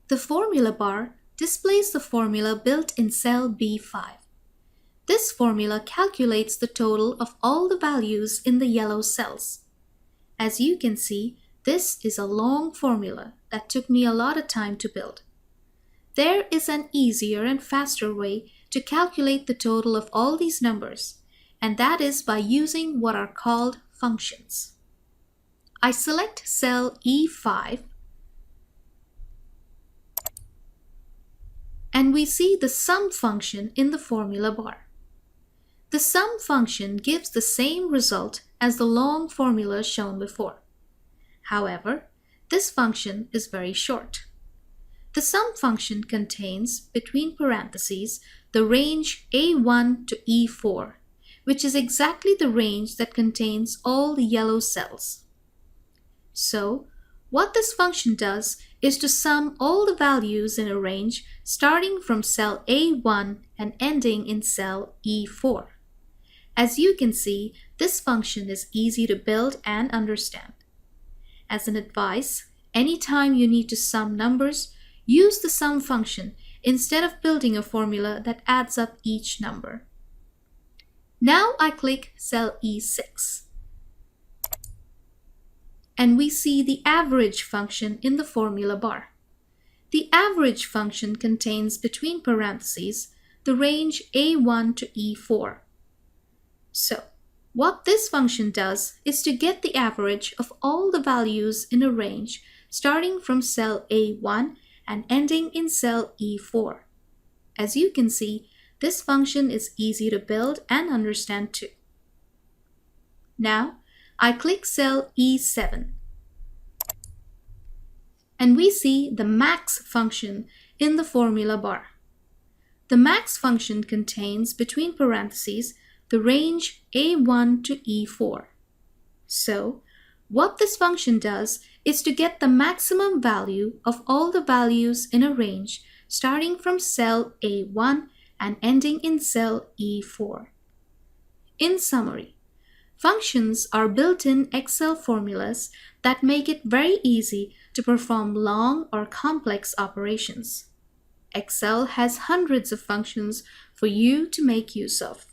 The formula bar displays the formula built in cell B5. This formula calculates the total of all the values in the yellow cells. As you can see, this is a long formula that took me a lot of time to build. There is an easier and faster way to calculate the total of all these numbers, and that is by using what are called functions. I select cell E5, and we see the sum function in the formula bar. The sum function gives the same result as the long formula shown before. However, this function is very short. The sum function contains, between parentheses, the range A1 to E4, which is exactly the range that contains all the yellow cells. So, what this function does is to sum all the values in a range starting from cell A1 and ending in cell E4. As you can see, this function is easy to build and understand. As an advice, anytime you need to sum numbers, use the sum function instead of building a formula that adds up each number. Now I click cell E6. And we see the average function in the formula bar. The average function contains, between parentheses, the range A1 to E4. So, what this function does is to get the average of all the values in a range starting from cell A1 and ending in cell E4. As you can see, this function is easy to build and understand too. Now, I click cell E7. And we see the max function in the formula bar. The max function contains, between parentheses, the range A1 to E4. So, what this function does is to get the maximum value of all the values in a range starting from cell A1 and ending in cell E4. In summary, functions are built-in Excel formulas that make it very easy to perform long or complex operations. Excel has hundreds of functions for you to make use of.